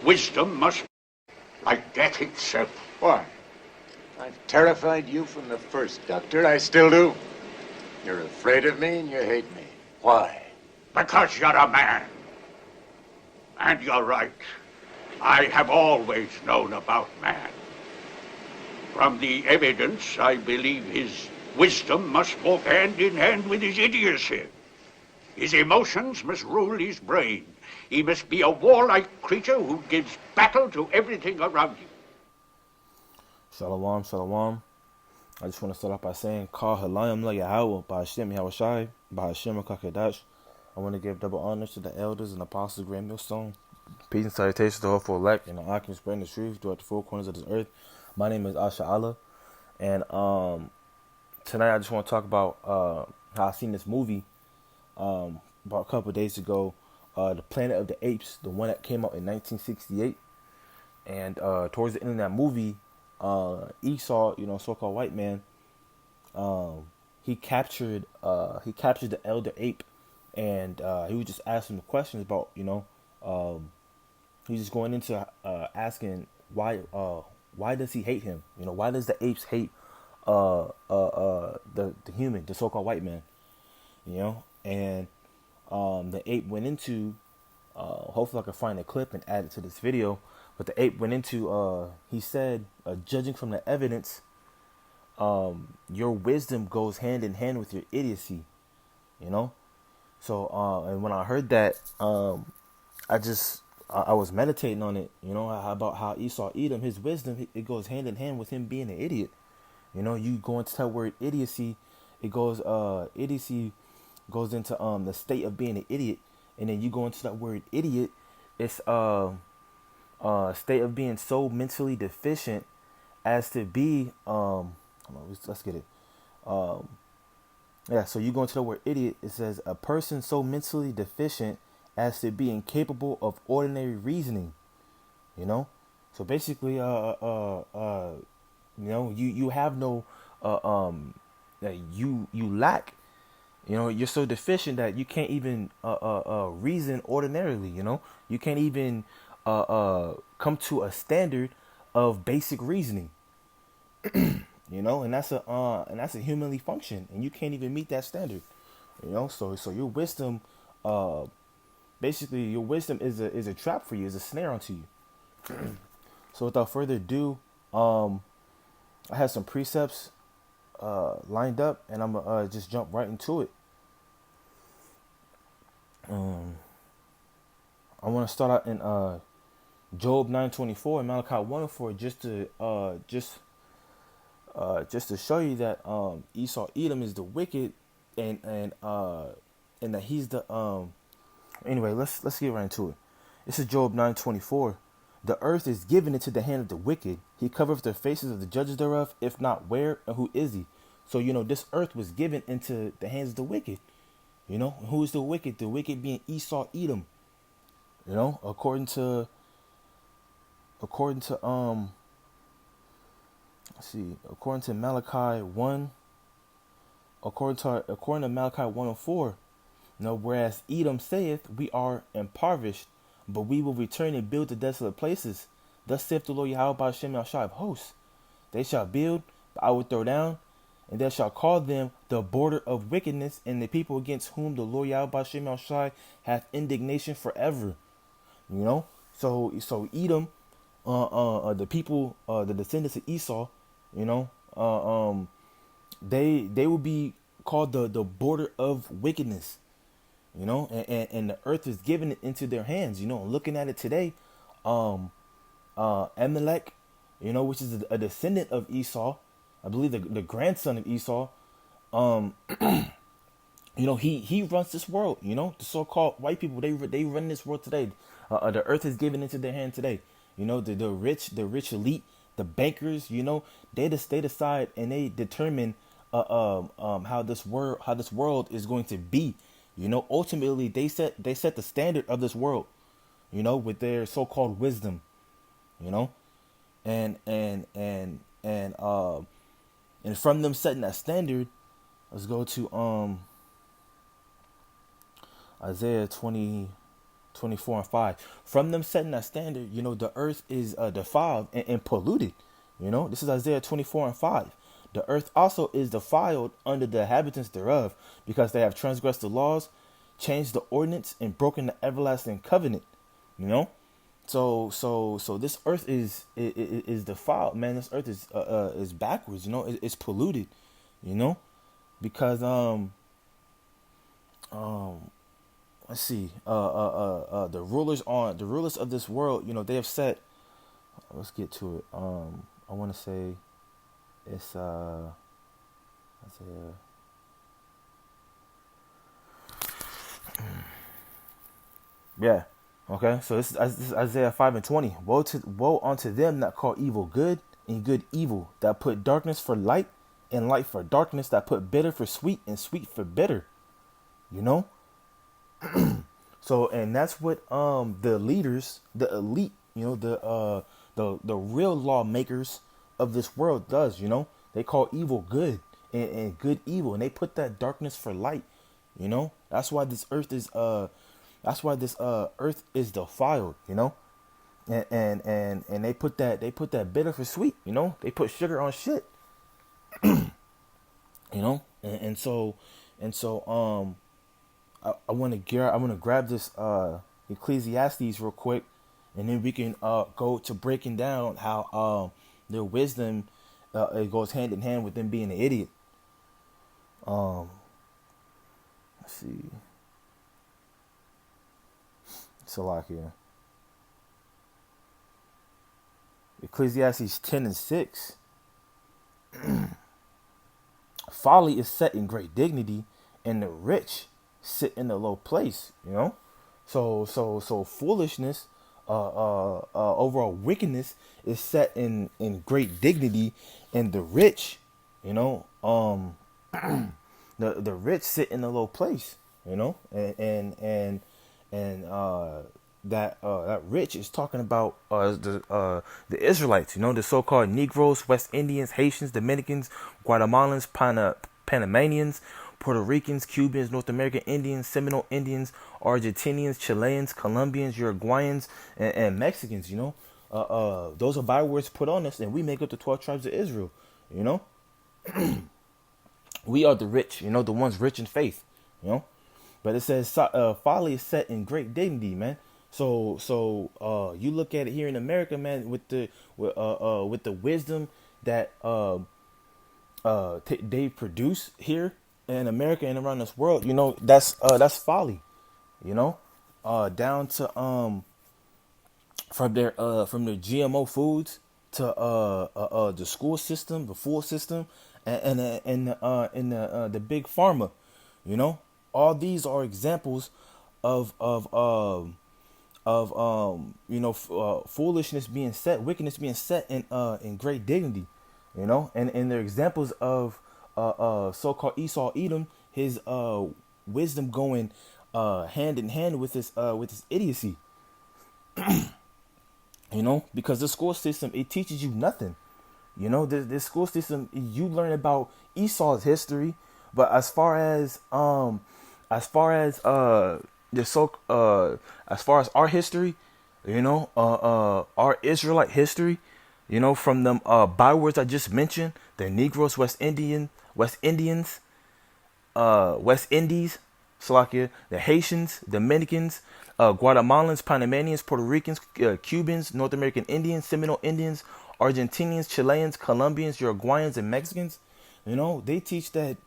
wisdom must be like death itself. Why? I've terrified you from the first, Doctor. I still do. You're afraid of me and you hate me. Why? Because you're a man. And you're right. I have always known about man. From the evidence, I believe his wisdom must walk hand in hand with his idiocy. His emotions must rule his brain. He must be a warlike creature who gives battle to everything around him. Shalom, shalom. I just want to start off by saying, Call Halayim La Yahweh, by Hashem Yahushai, by Hashem Kakadash. I want to give double honors to the elders and apostles of Grand Millstone. Peace and salutations to the hopeful elect and the occupants spreading the truth throughout the four corners of this earth. My name is Asha Allah, and tonight I just want to talk about how I seen this movie about a couple of days ago, The Planet of the Apes, the one that came out in 1968. And towards the end of that movie, Esau, so-called white man, he captured the elder ape, and he was just asking the questions about, he's just going into asking why does he hate him? Why does the apes hate the human, the so-called white man? And the ape went into, hopefully I can find a clip and add it to this video. But the ape went into, he said, judging from the evidence, your wisdom goes hand in hand with your idiocy, So, and when I heard that, I was meditating on it, about how Esau-Edom, his wisdom, it goes hand in hand with him being an idiot. You go into that word idiocy, idiocy goes into the state of being an idiot, and then you go into that word idiot, it's state of being so mentally deficient as to be let's get it. So you go into the word idiot, it says a person so mentally deficient as to be incapable of ordinary reasoning. So basically you have no you lack, you're so deficient that you can't even reason ordinarily. You can't even come to a standard of basic reasoning. And that's a humanly function, and you can't even meet that standard. So your wisdom, basically your wisdom is a trap for you, is a snare unto you. So without further ado, I have some precepts lined up, and I'm gonna just jump right into it. I want to start out in Job 9:24 and Malachi 1:04, just to show you that Esau-Edom is the wicked, and that he's the Anyway, let's get right into it. This is Job 9:24. The earth is given into the hand of the wicked. He covereth the faces of the judges thereof. If not, where and who is he? So this earth was given into the hands of the wicked. Who is the wicked? The wicked being Esau-Edom. According to according to Malachi 1, according to Malachi 1:04, whereas Edom saith, we are impoverished, but we will return and build the desolate places. Thus saith the Lord Yahweh by Hashem Yahushai of hosts. They shall build, but I will throw down, and they shall call them the border of wickedness, and the people against whom the Lord Yahweh by Hashem Yahushai hath indignation forever. So Edom, the people, the descendants of Esau, they will be called the border of wickedness, and the earth is given into their hands. Looking at it today, Amalek, which is a descendant of Esau, I believe the grandson of Esau, he runs this world. The so-called white people, they run this world today. The earth is given into their hand today. The rich elite, the bankers, they decide and they determine how this world is going to be. Ultimately they set the standard of this world, with their so-called wisdom, and from them setting that standard, let's go to Isaiah 20. 24 and 5. From them setting that standard, the earth is defiled and polluted. This is Isaiah 24 and 5. The earth also is defiled under the inhabitants thereof, because they have transgressed the laws, changed the ordinance, and broken the everlasting covenant. You know, so this earth is defiled, man. This earth is backwards. It's polluted. Because let's see, the rulers of this world, they have set. Let's get to it. I want to say it's Isaiah. Yeah. Okay. So this is Isaiah 5:20. Woe unto them that call evil good and good evil, that put darkness for light and light for darkness, that put bitter for sweet and sweet for bitter. You know. So, and that's what the leaders, the elite, the real lawmakers of this world does. They call evil good and good evil, and they put that darkness for light. That's why this earth is earth is defiled. And they put that bitter for sweet. They put sugar on shit. And so I want to grab this Ecclesiastes real quick, and then we can go to breaking down how their wisdom it goes hand in hand with them being an idiot. Let's see. So like here, Ecclesiastes 10 and 6. Folly is set in great dignity, and the rich sit in a low place. So foolishness, overall wickedness is set in great dignity, and the rich, the rich sit in a low place. And that rich is talking about the Israelites, the so-called Negroes, West Indians, Haitians, Dominicans, Guatemalans, Panamanians, Puerto Ricans, Cubans, North American Indians, Seminole Indians, Argentinians, Chileans, Colombians, Uruguayans, and Mexicans. Those are bywords put on us, and we make up the 12 tribes of Israel. We are the rich, the ones rich in faith. But it says folly is set in great dignity, man. So you look at it here in America, man, with the wisdom that they produce here in America and around this world, that's folly, down to from their GMO foods to the school system, the food system, and the big pharma, all these are examples of foolishness being set, wickedness being set in great dignity, and they're examples of so-called Esau-Edom, his wisdom going hand in hand with his idiocy. Because the school system, it teaches you nothing. The school system, you learn about Esau's history, but as far as our history, our Israelite history, from them bywords I just mentioned, the Negroes, West Indians, West Indies, Slovakia, the Haitians, Dominicans, Guatemalans, Panamanians, Puerto Ricans, Cubans, North American Indians, Seminole Indians, Argentinians, Chileans, Colombians, Uruguayans, and Mexicans. They teach that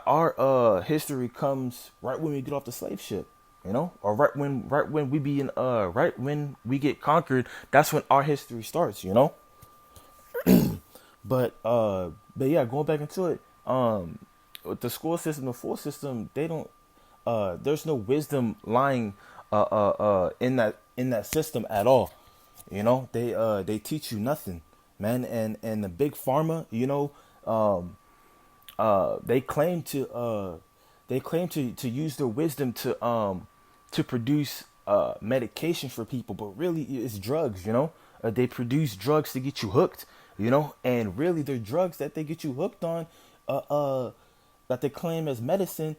our history comes right when we get off the slave ship, or right when we be in right when we get conquered. That's when our history starts, But yeah, going back into it, with the school system, the full system, they don't. There's no wisdom lying in that system at all. They teach you nothing, man. And the big pharma, they claim to use their wisdom to produce medication for people, but really it's drugs. They produce drugs to get you hooked. And really they're drugs that they get you hooked on, that they claim as medicine,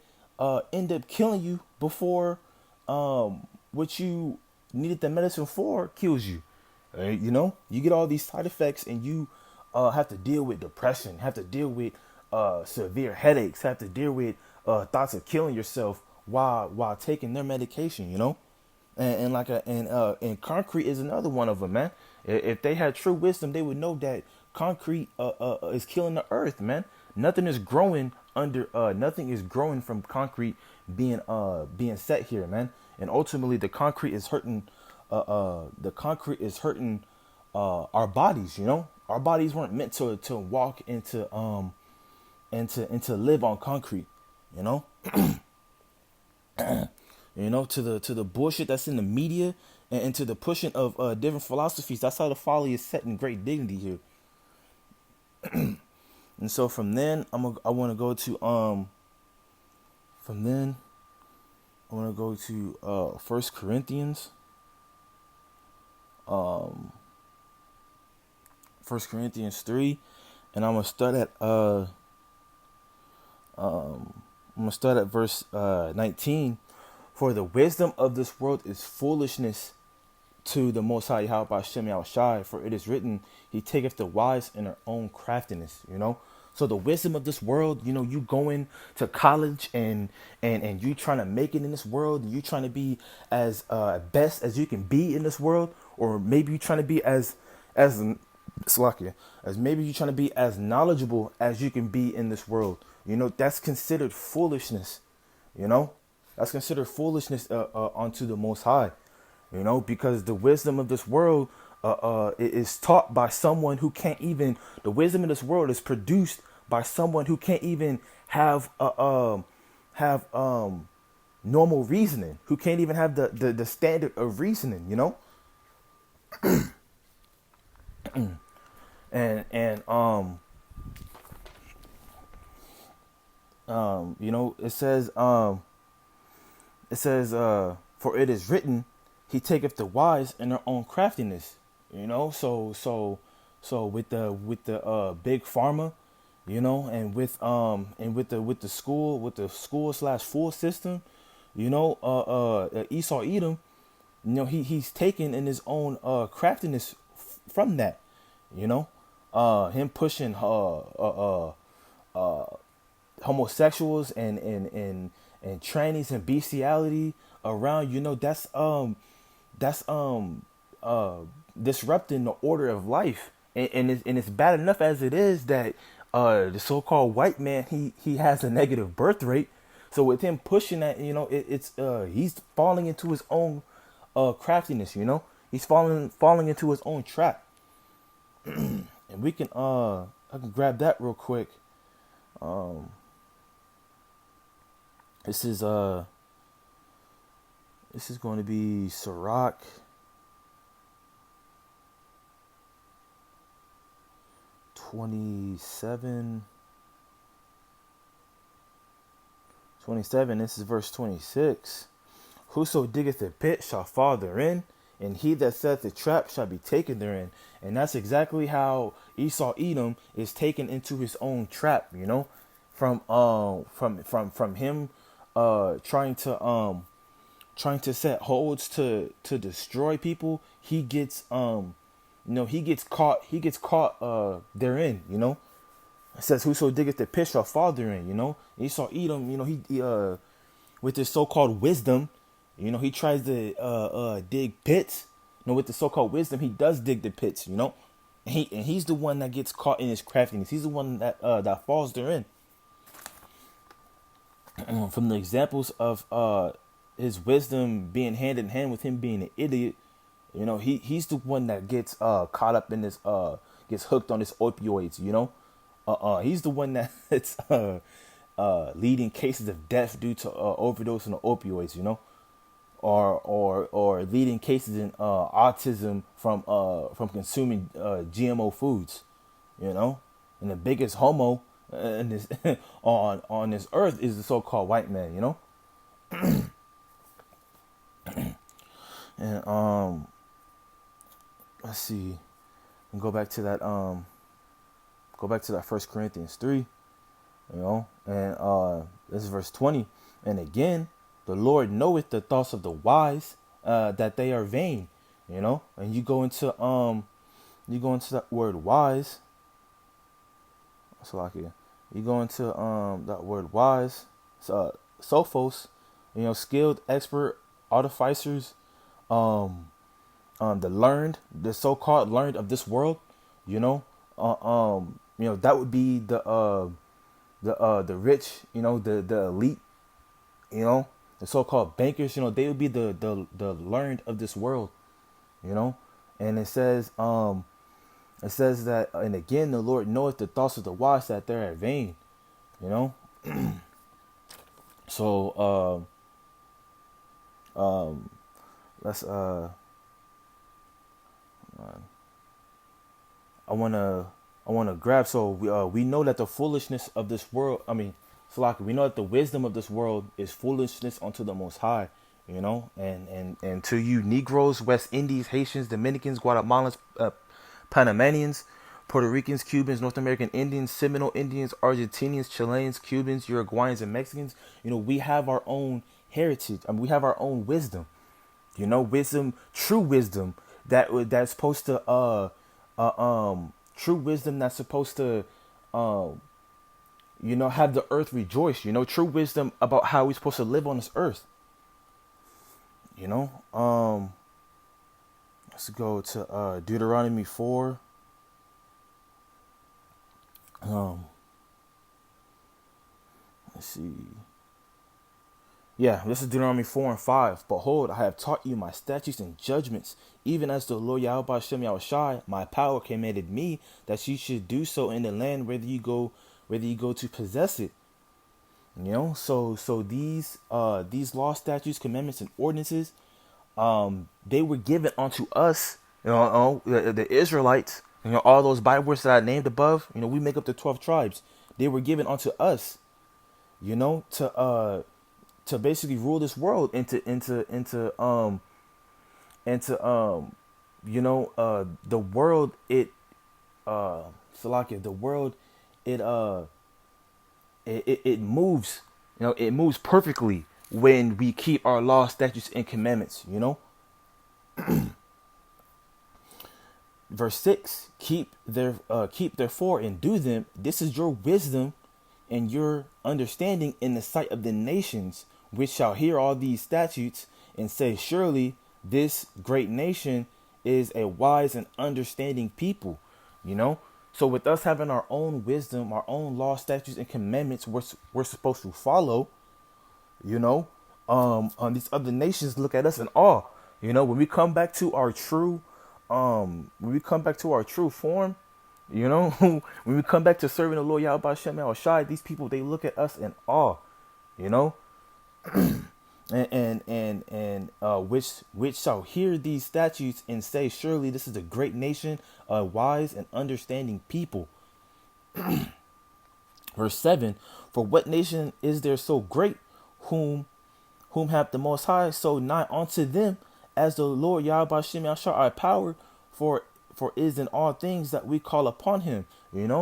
end up killing you before what you needed the medicine for kills you. You know, you get all these side effects, and you have to deal with depression, have to deal with severe headaches, have to deal with thoughts of killing yourself while taking their medication. You know, and concrete is another one of them, man. If they had true wisdom, they would know that concrete is killing the earth, man. Nothing is growing nothing is growing from concrete being set here, man. And ultimately, the concrete is hurting our bodies. You know, our bodies weren't meant to walk into live on concrete. You know, to the bullshit that's in the media, and to the pushing of different philosophies. That's how the folly is set in great dignity here. And so from then, I want to go to First Corinthians. First Corinthians 3, and I'm gonna start at verse 19. For the wisdom of this world is foolishness to the Most High Yahweh Hashem Yahushai, for it is written, He taketh the wise in their own craftiness. You know, so the wisdom of this world, you know, you going to college and you trying to make it in this world, and you trying to be as best as you can be in this world, or maybe you trying to be as maybe you trying to be as knowledgeable as you can be in this world. You know, that's considered foolishness. You know, that's considered foolishness unto the Most High. You know, because the wisdom of this world is taught by someone who can't even. The wisdom of this world is produced by someone who can't even have normal reasoning, who can't even have the standard of reasoning. You know, and you know, it says for it is written, He taketh the wise in their own craftiness. You know, so with the big pharma, you know, and with the school/full system, you know, Esau-Edom, you know, he's taken in his own craftiness from that. You know, him pushing homosexuals and trannies and bestiality around. You know, that's disrupting the order of life, and it's bad enough as it is that the so-called white man, he has a negative birth rate. So with him pushing that, you know, it's he's falling into his own craftiness. You know, he's falling into his own trap. And we can I can grab that real quick. This is going to be Sirach 27. This is verse 26. Whoso diggeth a pit shall fall therein, and he that setteth a trap shall be taken therein. And that's exactly how Esau-Edom is taken into his own trap. You know, from him trying to set holds to destroy people. He gets he gets caught therein. You know, it says, whoso diggeth the pit shall fall therein. You know, Esau-Edom, you know, he with his so-called wisdom, you know, he tries to dig pits. You know, with the so-called wisdom, he does dig the pits. You know, and he's the one that gets caught in his craftiness. He's the one that falls therein. From the examples of his wisdom being hand in hand with him being an idiot, you know, he's the one that gets caught up in this, gets hooked on this opioids. You know, he's the one that's leading cases of death due to overdosing of opioids. You know, or leading cases in autism from consuming GMO foods. You know, and the biggest homo in this on this earth is the so-called white man. You know. And let's see, and go back to that First Corinthians 3, you know, and this is verse 20. And again, the Lord knoweth the thoughts of the wise, that they are vain. And you go into that word wise. So like you go into that word wise, sophos, skilled, expert, artificers, the learned, the so-called learned of this world, that would be the rich, the elite, the so-called bankers, they would be the learned of this world, and it says that, and again, the Lord knoweth the thoughts of the wise, that they're vain, so let's I wanna grab. So we know that the foolishness of this world. We know that the wisdom of this world is foolishness unto the Most High. And to you Negroes, West Indies, Haitians, Dominicans, Guatemalans, Panamanians, Puerto Ricans, Cubans, North American Indians, Seminole Indians, Argentinians, Chileans, Cubans, Uruguayans, and Mexicans. We have our own heritage. We have our own wisdom. Wisdom, true wisdom that's supposed to true wisdom that's supposed to have the earth rejoice. True wisdom about how we're supposed to live on this earth. Let's go to Deuteronomy 4. Let's see. Yeah, this is Deuteronomy 4 and 5. Behold, I have taught you my statutes and judgments, even as the Lord Yahweh Hashem Yahushai, my power commanded me, that you should do so in the land whether you go to possess it. So these law, statutes, commandments, and ordinances, they were given unto us, the Israelites, all those Bible words that I named above, we make up the 12 tribes. They were given unto us, to basically rule this world the world, the world, it moves, it moves perfectly when we keep our law, statutes, and commandments. Verse 6, keep therefore and do them. This is your wisdom and your understanding in the sight of the nations, which shall hear all these statutes and say, surely this great nation is a wise and understanding people. So with us having our own wisdom, our own law, statutes, and commandments, we're supposed to follow. These other nations look at us in awe. When we come back to our true form, when we come back to serving the Lord Yahweh Hashem Yahushai, these people, they look at us in awe, and which shall hear these statutes and say, surely this is a great nation, a wise and understanding people. Verse 7, for what nation is there so great, whom hath the Most High so nigh unto them, as the Lord Yahweh Hashem Yahushua our power, for is in all things that we call upon him.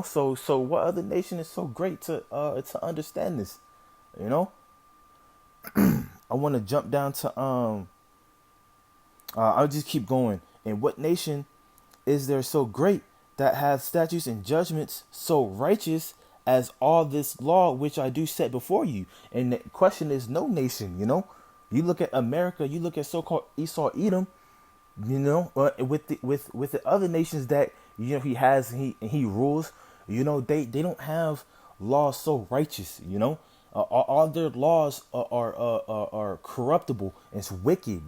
So what other nation is so great to understand this? I want to jump down to I'll just keep going. And what nation is there so great that hath statutes and judgments so righteous as all this law which I do set before you? And the question is no nation. You look at America, you look at so-called Esau-Edom, with the other nations that he has, he rules, they don't have laws so righteous. All their laws are corruptible. It's wicked,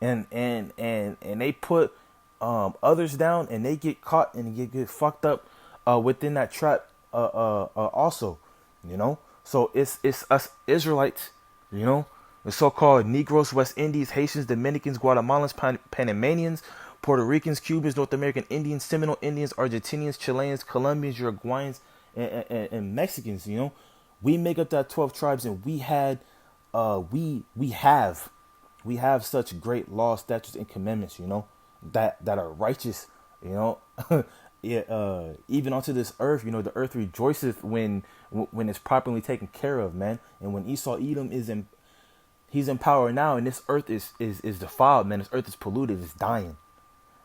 and they put others down, and they get caught and get fucked up within that trap also. So it's us Israelites, the so-called Negroes, West Indies, Haitians, Dominicans, Guatemalans, Panamanians, Puerto Ricans, Cubans, North American Indians, Seminole Indians, Argentinians, Chileans, Colombians, Uruguayans, and Mexicans. We make up that 12 tribes, and we have such great laws, statutes, and commandments, that are righteous, yeah, even onto this earth, the earth rejoiceth when it's properly taken care of, man. And when Esau-Edom he's in power now, and this earth is defiled, man. This earth is polluted, it's dying,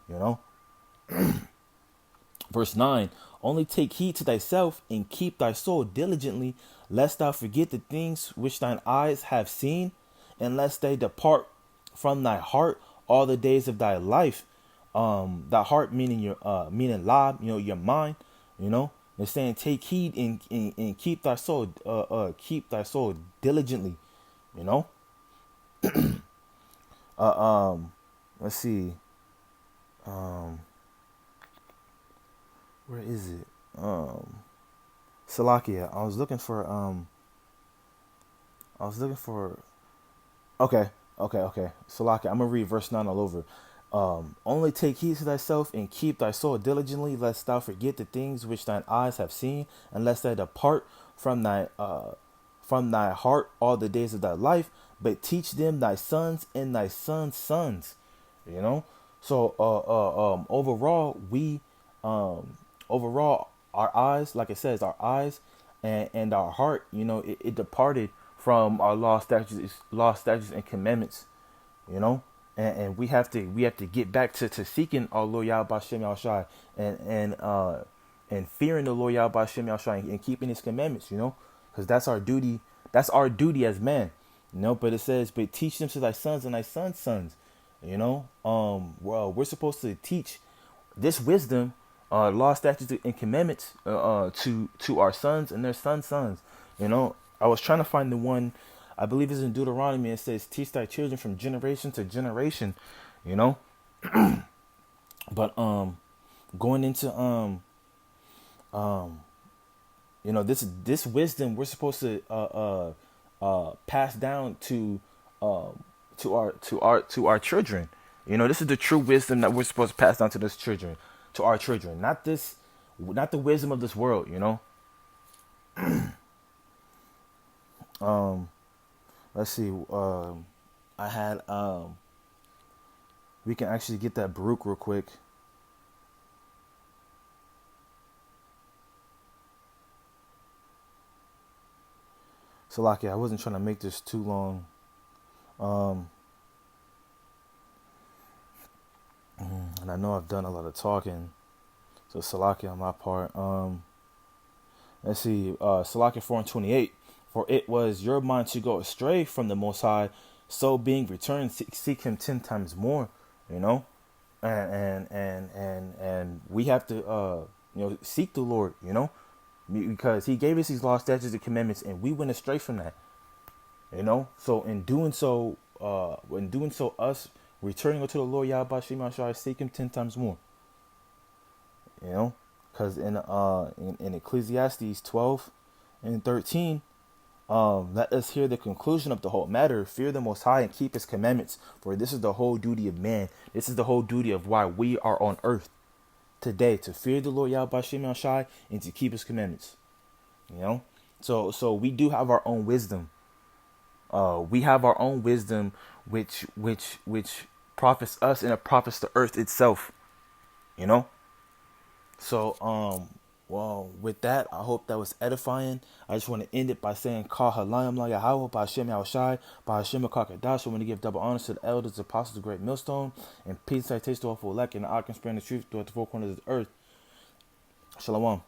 you know. Verse 9, only take heed to thyself and keep thy soul diligently, lest thou forget the things which thine eyes have seen, and lest they depart from thy heart all the days of thy life. Thy heart meaning meaning la, your mind, They're saying take heed and keep thy soul diligently, you know. Let's see. Where is it? Salakia. Okay, okay. Salakia. I'm gonna read verse 9 all over. Only take heed to thyself and keep thy soul diligently, lest thou forget the things which thine eyes have seen, and lest they depart from thy heart all the days of thy life, but teach them thy sons and thy sons' sons. You know. So overall our eyes, like it says, our eyes and our heart, it departed from our law, statutes, and commandments, you know, and we have to get back to seeking our Lord Yahweh Bashem Yahushai and fearing the Lord Yahweh Bashem Yahushai and keeping His commandments, because that's our duty. That's our duty as man, But it says, but teach them to thy sons and thy sons' sons, Well, we're supposed to teach this wisdom, law, statutes, and commandments to our sons and their sons' sons. I was trying to find the one, I believe it's in Deuteronomy. It says, teach thy children from generation to generation, you know. But going into this wisdom we're supposed to pass down to our children. This is the true wisdom that we're supposed to pass down to our children, not the wisdom of this world. Let's see. I had we can actually get that Baruch real quick. So, Laki, I wasn't trying to make this too long. And I know I've done a lot of talking, so Salaki on my part. Let's see, Salaki 4:28. For it was your mind to go astray from the Most High, so being returned, seek Him 10 times more. And we have to seek the Lord, because He gave us these laws, statutes, and commandments, and we went astray from that. So in doing so, us returning to the Lord Yahweh Shema Shai, seek Him 10 times more. Because in Ecclesiastes 12:13, let us hear the conclusion of the whole matter. Fear the Most High and keep His commandments, for this is the whole duty of man. This is the whole duty of why we are on earth today, to fear the Lord Yahweh Shema Shai and to keep His commandments. So we do have our own wisdom. We have our own wisdom, which profits us and it profits the earth itself. So well, with that, I hope that was edifying. I just want to end it by saying, Kah Halayim La Yahweh, by Hashem Yahushai, by Hashem Kakadash. I want to give double honors to the elders, the apostles, the great millstone, and peace, citation to all for elect, and the eye can spread the truth throughout the four corners of the earth. Shalom.